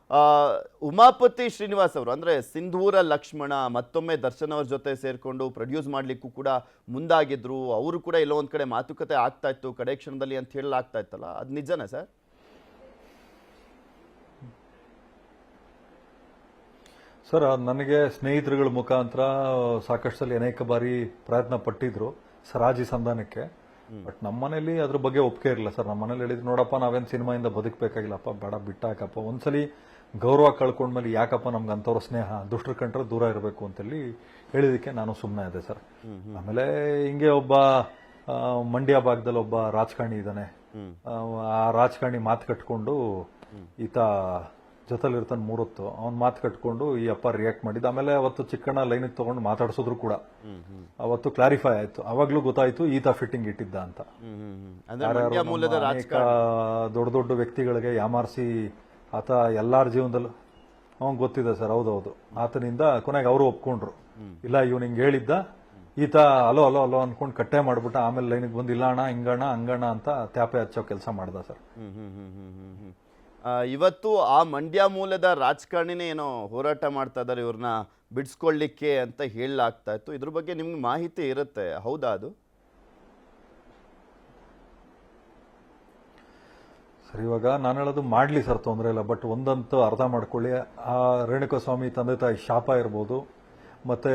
ಆ, ಉಮಾಪತಿ ಶ್ರೀನಿವಾಸ್ ಅವರು ಅಂದ್ರೆ ಸಿಂಧೂರ ಲಕ್ಷ್ಮಣ ಮತ್ತೊಮ್ಮೆ ದರ್ಶನ್ ಅವ್ರ ಜೊತೆ ಸೇರ್ಕೊಂಡು ಪ್ರೊಡ್ಯೂಸ್ ಮಾಡ್ಲಿಕ್ಕೂ ಕೂಡ ಮುಂದಾಗಿದ್ರು. ಅವರು ಕೂಡ ಎಲ್ಲೋ ಒಂದ್ ಕಡೆ ಮಾತುಕತೆ ಆಗ್ತಾ ಇತ್ತು ಕಡೆ ಕ್ಷಣದಲ್ಲಿ ಅಂತ ಹೇಳಲಾಗ್ತಾ ಇತ್ತಲ್ಲ, ಅದು ನಿಜನಾ ಸರ್? ಸರ್ ನನಗೆ ಸ್ನೇಹಿತರುಗಳ ಮುಖಾಂತರ ಸಾಕಷ್ಟು ಸಲ ಅನೇಕ ಬಾರಿ ಪ್ರಯತ್ನ ಪಟ್ಟಿದ್ರು ಸರಾಜಿ ಸಂಧಾನಕ್ಕೆ. ಬಟ್ ನಮ್ಮ ಮನೇಲಿ ಅದ್ರ ಬಗ್ಗೆ ಒಪ್ಪಿಗೆ ಇರಲಿಲ್ಲ ಸರ್. ನಮ್ಮ ಮನೇಲಿ ಹೇಳಿದ್ರು, ನೋಡಪ್ಪ ನಾವೇನು ಸಿನಿಮಾಯಿಂದ ಬದುಕಬೇಕಾಗಿಲ್ಲಪ್ಪ, ಬೇಡ ಬಿಟ್ಟಾಕಪ್ಪ, ಒಂದ್ಸಲಿ ಗೌರವ ಕಳ್ಕೊಂಡ್ಮೇಲೆ ಯಾಕಪ್ಪ ನಮ್ಗೆ ಅಂಥವ್ರ ಸ್ನೇಹ, ದುಷ್ಟರ ಕಂಡ್ರೆ ದೂರ ಇರಬೇಕು ಅಂತೇಳಿ ಹೇಳಿದಕ್ಕೆ ನಾನು ಸುಮ್ಮನೆ ಇದೆ ಸರ್. ಆಮೇಲೆ ಹಿಂಗೆ ಒಬ್ಬ ಮಂಡ್ಯ ಭಾಗದಲ್ಲಿ ಒಬ್ಬ ರಾಜಕಾರಣಿ ಇದ್ದಾನೆ. ಆ ರಾಜಕಾರಣಿ ಮಾತು ಕಟ್ಕೊಂಡು ಈತ ಜೊತೆಲಿರ್ತಾನೆ ಮೂರೊತ್ತು, ಅವ್ನು ಮಾತು ಕಟ್ಕೊಂಡು ಈ ಅಪ್ಪ ರಿಯಾಕ್ಟ್ ಮಾಡಿದ್ದು. ಆಮೇಲೆ ಅವತ್ತು ಚಿಕ್ಕಣ್ಣ ಲೈನಿಗೆ ತಗೊಂಡು ಮಾತಾಡ್ಸಿದ್ರು ಕೂಡ. ಅವತ್ತು ಕ್ಲಾರಿಫೈ ಆಯ್ತು, ಅವಾಗ್ಲೂ ಗೊತ್ತಾಯ್ತು ಈತ ಫಿಟ್ಟಿಂಗ್ ಇಟ್ಟಿದ್ದ ಅಂತ. ಅನೇಕ ದೊಡ್ಡ ದೊಡ್ಡ ವ್ಯಕ್ತಿಗಳಿಗೆ ಯಾಮಾರಿಸಿ ಆತ ಎಲ್ಲಾರ ಜೀವನದಲ್ಲೂ ಅವ್ನ್ ಗೊತ್ತಿದೆ ಸರ್. ಹೌದೌದು, ಆತನಿಂದ ಕೊನೆಗೆ ಅವರು ಒಪ್ಕೊಂಡ್ರು, ಇಲ್ಲ ಇವ್ನು ಹಿಂಗೆ ಹೇಳಿದ್ದ, ಈತ ಅಲೋ ಅಲೋ ಅಲೋ ಅನ್ಕೊಂಡು ಕಟ್ಟೆ ಮಾಡ್ಬಿಟ್ಟ. ಆಮೇಲೆ ಲೈನಿಗೆ ಬಂದು ಇಲ್ಲ ಅಣ್ಣ ಹಿಂಗಣ್ಣ ಹಂಗಣ್ಣ ಅಂತ ತ್ಯಾಪೆ ಹಚ್ಚೋ ಕೆಲಸ ಮಾಡ್ದ ಸರ್. ಇವತ್ತು ಆ ಮಂಡ್ಯ ಮೂಲದ ರಾಜಕಾರಣಿನೇ ಏನೋ ಹೋರಾಟ ಮಾಡ್ತಾ ಇದ್ದಾರೆ ಇವ್ರನ್ನ ಬಿಡಿಸ್ಕೊಳ್ಳಿಕ್ಕೆ ಅಂತ ಹೇಳಲಾಗ್ತಾ ಇತ್ತು. ಇದ್ರ ಬಗ್ಗೆ ನಿಮ್ಗೆ ಮಾಹಿತಿ ಇರುತ್ತೆ, ಹೌದಾ ಅದು? ಸರ್ ಇವಾಗ ನಾನು ಹೇಳೋದು ಮಾಡ್ಲಿ ಸರ್, ತೊಂದರೆ ಇಲ್ಲ. ಬಟ್ ಒಂದಂತೂ ಅರ್ಥ ಮಾಡ್ಕೊಳ್ಳಿ, ಆ ರೇಣುಕಾಸ್ವಾಮಿ ತಂದೆ ತಾಯಿ ಶಾಪ ಇರ್ಬೋದು, ಮತ್ತೆ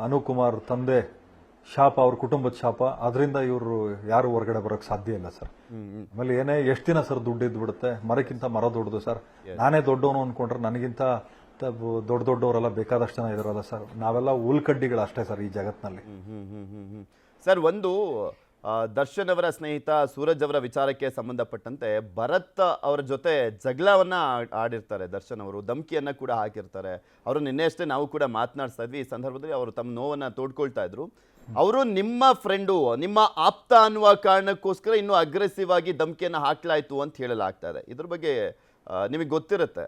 ಅನುಕುಮಾರ್ ತಂದೆ ಶಾಪ, ಅವ್ರ ಕುಟುಂಬದ ಶಾಪ, ಅದರಿಂದ ಇವರು ಯಾರು ಹೊರಗಡೆ ಬರೋಕ್ ಸಾಧ್ಯ ಇಲ್ಲ ಸರ್. ಆಮೇಲೆ ಏನೇ ಎಷ್ಟು ದಿನ ಸರ್ ದುಡ್ಡು ಇದ್ದು ಬಿಡುತ್ತೆ, ಮರಕ್ಕಿಂತ ಮರ ದೊಡ್ಡದು ಸರ್. ನಾನೇ ದೊಡ್ಡವನು ಅನ್ಕೊಂಡ್ರೆ ನನಗಿಂತ ದೊಡ್ಡ ದೊಡ್ಡವರೆಲ್ಲ ಬೇಕಾದಷ್ಟು ಜನ ಇದಾರಲ್ಲ ಸರ್. ನಾವೆಲ್ಲ ಉಲ್ಕಡ್ಡಿಗಳು ಅಷ್ಟೇ ಸರ್ ಈ ಜಗತ್ತಿನಲ್ಲಿ. ಸರ್, ಒಂದು ದರ್ಶನ್ ಅವರ ಸ್ನೇಹಿತ ಸೂರಜ್ ಅವರ ವಿಚಾರಕ್ಕೆ ಸಂಬಂಧಪಟ್ಟಂತೆ ಭರತ್ ಅವರ ಜೊತೆ ಜಗಳವನ್ನ ಆಡಿರ್ತಾರೆ ದರ್ಶನ್ ಅವರು, ಧಮಕಿಯನ್ನ ಕೂಡ ಹಾಕಿರ್ತಾರೆ. ಅವರು ನಿನ್ನೆ ಅಷ್ಟೇ ನಾವು ಕೂಡ ಮಾತನಾಡ್ತಾ ಇದ್ವಿ. ಈ ಸಂದರ್ಭದಲ್ಲಿ ಅವರು ತಮ್ಮ ನೋವನ್ನ ತೋಡ್ಕೊಳ್ತಾ ಇದ್ರು. ಅವರು ನಿಮ್ಮ ಫ್ರೆಂಡು, ನಿಮ್ಮ ಆಪ್ತ ಅನ್ನುವ ಕಾರಣಕ್ಕೋಸ್ಕರ ಇನ್ನೂ ಅಗ್ರೆಸಿವ್ ಆಗಿ ಧಮಕಿಯನ್ನ ಹಾಕ್ಲಾಯ್ತು ಅಂತ ಹೇಳಲಾಗ್ತಾ ಇದೆ. ಇದ್ರ ಬಗ್ಗೆ ನಿಮಗೆ ಗೊತ್ತಿರುತ್ತೆ?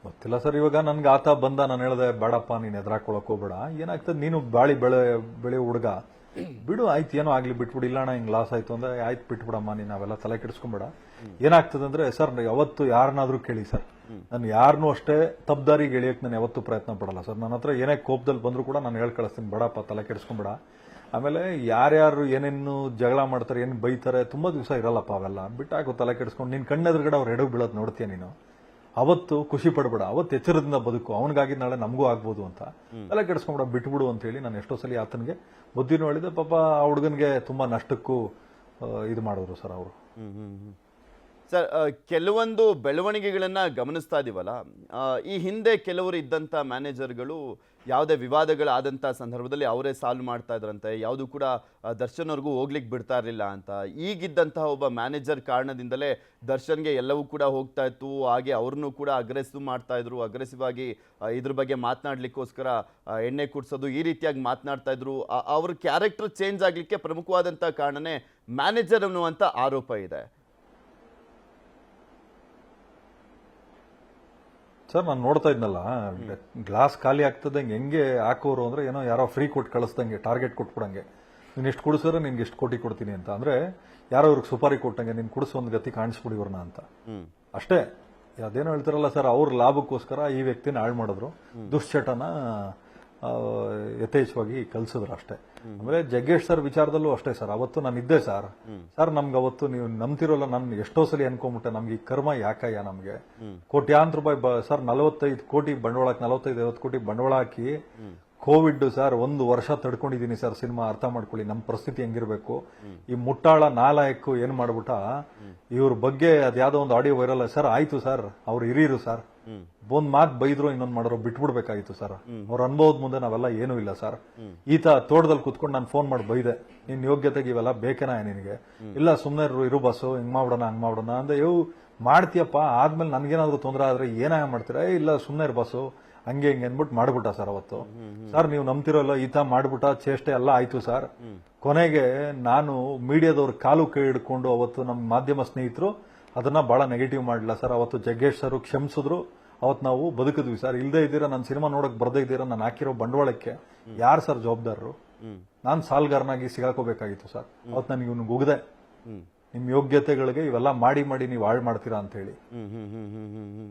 ಗೊತ್ತಿಲ್ಲ ಸರ್. ಇವಾಗ ನನ್ಗೆ ಆತ ಬಂದ, ನಾನು ಹೇಳ್ದೆ ಬೇಡಪ್ಪ ನೀನ್ ಎದುರಾಕೊಳಕ್ ಹೋಗ್ಬೇಡ, ಏನಾಗ್ತದೆ ನೀನು ಬೆಳೆ ಹುಡುಗ, ಬಿಡು ಆಯ್ತು ಏನೋ ಆಗ್ಲಿ ಬಿಟ್ಬಿಡು, ಇಲ್ಲ ಅಣ್ಣ ಹಿಂಗ್ ಲಾಸ್ ಆಯ್ತು ಅಂದ್ರೆ ಆಯ್ತು ಬಿಟ್ಬಿಡಮ್ಮ, ನೀನ್ ಅವೆಲ್ಲ ತಲೆ ಕೆಡಿಸ್ಕೊಂಬೇಡ. ಏನಾಗ್ತದೆ ಅಂದ್ರೆ ಸರ್, ಯಾವತ್ತು ಯಾರನ್ನಾದ್ರೂ ಕೇಳಿ ಸರ್, ನಾನು ಯಾರನ್ನೂ ಅಷ್ಟೇ ತಪ್ಪದಾರಿಗೆ ಎಳಿಯಕ್ ನಾನು ಯಾವತ್ತೂ ಪ್ರಯತ್ನ ಪಡಲ್ಲ ಸರ್. ನನ್ನ ಹತ್ರ ಏನೇ ಕೋಪದಲ್ಲಿ ಬಂದ್ರು ಕೂಡ ನಾನು ಹೇಳ್ ಕಳಿಸ್ತೀನಿ, ಬೇಡಪ್ಪ ತಲೆ ಕೆಡಿಸ್ಕೊಂಬೇಡ. ಆಮೇಲೆ ಯಾರ್ಯಾರು ಏನೇನು ಜಗಳ ಮಾಡ್ತಾರೆ, ಏನ್ ಬೈತಾರೆ, ತುಂಬಾ ದಿವಸ ಇರಲ್ಲಪ್ಪ ಅವೆಲ್ಲ, ಬಿಟ್ಟಾಕೋ ತಲೆ ಕೆಡಿಸ್ಕೊಂಡು. ನಿನ್ ಕಣ್ಣೆದುರುಗಡೆ ಅವ್ರು ಎಡಗ್ ಬೀಳೋದು ನೋಡ್ತೀಯ ನೀನು, ಅವತ್ತು ಖುಷಿ ಪಡ್ಬೇಡ, ಅವತ್ತು ಎಚ್ಚರದಿಂದ ಬದುಕು, ಅವನಿಗಾಗಿ ನಾಳೆ ನಮಗೂ ಆಗ್ಬೋದು ಅಂತ ತಲೆ ಕೆಡಿಸ್ಕೊಂಬೇಡ, ಬಿಟ್ಬಿಡು ಅಂತ ಹೇಳಿ ನಾನು ಎಷ್ಟೋ ಸಲ ಆತನಿಗೆ ಬುದ್ಧಿನೂ ಹೇಳಿದೆ. ಪಾಪ ಆ ಹುಡುಗನಿಗೆ ತುಂಬಾ ನಷ್ಟಕ್ಕೂ ಇದು ಮಾಡಿದ್ರು ಸರ್ ಅವರು. ಸರ್, ಕೆಲವೊಂದು ಬೆಳವಣಿಗೆಗಳನ್ನ ಗಮನಿಸ್ತಾ ಇದೀವಲ್ಲ, ಈ ಹಿಂದೆ ಕೆಲವರು ಇದ್ದಂಥ ಮ್ಯಾನೇಜರ್ಗಳು ಯಾವುದೇ ವಿವಾದಗಳಾದಂಥ ಸಂದರ್ಭದಲ್ಲಿ ಅವರೇ ಸಾಲ್ವ್ ಮಾಡ್ತಾ ಇದ್ರಂತೆ, ಯಾವುದು ಕೂಡ ದರ್ಶನ್ವರೆಗೂ ಹೋಗ್ಲಿಕ್ಕೆ ಬಿಡ್ತಾ ಇರಲಿಲ್ಲ ಅಂತ. ಈಗಿದ್ದಂತಹ ಒಬ್ಬ ಮ್ಯಾನೇಜರ್ ಕಾರಣದಿಂದಲೇ ದರ್ಶನ್ಗೆ ಎಲ್ಲವೂ ಕೂಡ ಹೋಗ್ತಾ ಇತ್ತು. ಹಾಗೆ ಅವ್ರನ್ನೂ ಕೂಡ ಅಗ್ರೆಸಿವ್ ಮಾಡ್ತಾ ಇದ್ರು, ಅಗ್ರೆಸಿವ್ ಆಗಿ ಇದ್ರ ಬಗ್ಗೆ ಮಾತನಾಡ್ಲಿಕ್ಕೋಸ್ಕರ ಎಣ್ಣೆ ಕುಡ್ಸೋದು, ಈ ರೀತಿಯಾಗಿ ಮಾತನಾಡ್ತಾ ಇದ್ರು. ಅವ್ರ ಕ್ಯಾರೆಕ್ಟರ್ ಚೇಂಜ್ ಆಗಲಿಕ್ಕೆ ಪ್ರಮುಖವಾದಂಥ ಕಾರಣನೇ ಮ್ಯಾನೇಜರ್ ಅನ್ನುವಂಥ ಆರೋಪ ಇದೆ. ಸರ್ ನಾನು ನೋಡ್ತಾ ಇದ್ನಲ್ಲ, ಗ್ಲಾಸ್ ಖಾಲಿ ಆಗ್ತದೆ ಹೆಂಗೆ ಹಾಕೋರು ಅಂದ್ರೆ ಏನೋ ಯಾರೋ ಫ್ರೀ ಕೊಟ್ಟು ಕಳಿಸ್ದಂಗೆ, ಟಾರ್ಗೆಟ್ ಕೊಟ್ಬಿಡಂಗೆ, ನೀನು ಎಷ್ಟು ಕುಡಿಸಿದ್ರೆ ನಿನ್ಗೆ ಎಷ್ಟು ಕೋಟಿ ಕೊಡ್ತೀನಿ ಅಂತ. ಅಂದ್ರೆ ಯಾರೋ ಇವ್ರಿಗೆ ಸುಪಾರಿ ಕೊಟ್ಟಂಗೆ, ನೀನು ಕುಡಿಸೋ ಒಂದು ಗತಿ ಕಾಣಿಸ್ಬಿಡಿ ಇವ್ರನ್ನ ಅಂತ ಅಷ್ಟೇ. ಅದೇನೋ ಹೇಳ್ತಾರಲ್ಲ ಸರ್, ಅವ್ರ ಲಾಭಕ್ಕೋಸ್ಕರ ಈ ವ್ಯಕ್ತಿನ ಹಾಳು ಮಾಡಿದ್ರು, ದುಶ್ಚಟನ ಯಥೇಚ್ಛವಾಗಿ ಕಲ್ಸಿದ್ರು ಅಷ್ಟೇ. ಆಮೇಲೆ ಜಗ್ಗೇಶ್ ಸರ್ ವಿಚಾರದಲ್ಲೂ ಅಷ್ಟೇ ಸರ್, ಅವತ್ತು ನಾನು ಇದ್ದೆ ಸರ್. ಸರ್ ನಮ್ಗೆ ಅವತ್ತು ನೀವು ನಂಬ್ತಿರೋಲ್ಲ, ನಾನು ಎಷ್ಟೋ ಸಲ ಅನ್ಕೊಂಬಿಟ್ಟೆ, ನಮ್ಗೆ ಈ ಕರ್ಮ ಯಾಕಯ್ಯ, ನಮ್ಗೆ ಕೋಟ್ಯಾಂತರ ರೂಪಾಯಿ ಸರ್, 45 ಕೋಟಿ ಬಂಡವಾಳ, 45-50 ಕೋಟಿ ಬಂಡವಾಳ ಹಾಕಿ ಕೋವಿಡ್ ಸರ್ 1 ವರ್ಷ ತಡ್ಕೊಂಡಿದ್ದೀನಿ ಸರ್. ಸಿನಿಮಾ ಅರ್ಥ ಮಾಡ್ಕೊಳ್ಳಿ ನಮ್ಮ ಪರಿಸ್ಥಿತಿ ಹೆಂಗಿರ್ಬೇಕು. ಈ ಮುಟ್ಟಾಳ ನಾಲಾಯಕು ಏನ್ ಮಾಡ್ಬಿಟ್ಟ, ಇವ್ರ ಬಗ್ಗೆ ಅದ್ಯಾವುದೋ ಒಂದು ಆಡಿಯೋ ವೈರಲ್ ಸರ್ ಆಯ್ತು ಸರ್, ಅವ್ರು ಹಿರಿಯರು ಸರ್, ಒಂದ್ ಮಾತು ಬೈದ್ರು ಇನ್ನೊಂದ್ ಮಾಡಿದ್ರು ಬಿಟ್ಬಿಡ್ಬೇಕಾಗಿತ್ತು ಸರ್. ಅವ್ರ ಅನುಭವದ ಮುಂದೆ ನಾವೆಲ್ಲ ಏನೂ ಇಲ್ಲ ಸರ್. ಈತ ತೋಟದಲ್ಲಿ ಕುತ್ಕೊಂಡು ನಾನು ಫೋನ್ ಮಾಡಿ ಬೈದೆ, ನಿನ್ ಯೋಗ್ಯತೆಗೆ ಇವೆಲ್ಲ ಬೇಕೇನಾ ನಿನಗೆ, ಇಲ್ಲ ಸುಮ್ನೆ ಇರು ಬಸ್ಸು, ಹಿಂಗ್ ಮಾಡ್ಬಿಡೋಣ ಹಂಗ್ ಮಾಡೋಣ ಅಂದ್ರೆ, ಇವು ಮಾಡ್ತೀಯಪ್ಪ, ಆದ್ಮೇಲೆ ನನ್ಗೇನಾದ್ರು ತೊಂದರೆ ಆದ್ರೆ ಏನಾಗ ಮಾಡ್ತೀರಾ, ಇಲ್ಲ ಸುಮ್ನೆ ಇರು ಬಸ್ಸು ಹಂಗೆ ಹಿಂಗೆ ಅನ್ಬಿಟ್ಟು ಮಾಡ್ಬಿಟ್ಟ ಸರ್ ಅವತ್ತು. ಸರ್ ನೀವು ನಂಬ್ತಿರೋಲ್ಲ, ಈತ ಮಾಡ್ಬಿಟ್ಟ, ಚೇಷ್ಟೆ ಎಲ್ಲ ಆಯ್ತು ಸರ್. ಕೊನೆಗೆ ನಾನು ಮೀಡಿಯಾದವ್ರ ಕಾಲು ಕೈ ಹಿಡ್ಕೊಂಡು ಅವತ್ತು ನಮ್ಮ ಮಾಧ್ಯಮ ಸ್ನೇಹಿತರು ಅದನ್ನ ಬಹಳ ನೆಗೆಟಿವ್ ಮಾಡಲಿಲ್ಲ ಸರ್. ಅವತ್ತು ಜಗ್ಗೇಶ್ ಸರ್ ಕ್ಷಮಿಸಿದ್ರು, ಅವತ್ತು ನಾವು ಬದುಕಿದ್ವಿ ಸರ್. ಇಲ್ಲದೆ ಇದ್ದೀರಾ, ನನ್ನ ಸಿನಿಮಾ ನೋಡಕ್ ಬರ್ದೇ ಇದ್ದೀರಾ, ನಾನು ಹಾಕಿರೋ ಬಂಡವಾಳಕ್ಕೆ ಯಾರು ಸರ್ ಜವಾಬ್ದಾರರು? ನಾನು ಸಾಲ್ಗಾರನಾಗಿ ಸಿಗಾಕೋಬೇಕಾಗಿತ್ತು ಸರ್. ಅವತ್ತು ನನಗೆ ಇವ್ನಿಗೆ ಉಗ್ದೆ, ನಿಮ್ ಯೋಗ್ಯತೆಗಳಿಗೆ ಇವೆಲ್ಲ ಮಾಡಿ ನೀವು ಹಾಳು ಮಾಡ್ತೀರಾ ಅಂತ ಹೇಳಿ. ಹ್ಮ್ ಹ್ಮ್ ಹ್ಮ್ ಹ್ಮ್ ಹ್ಮ್ ಹ್ಮ್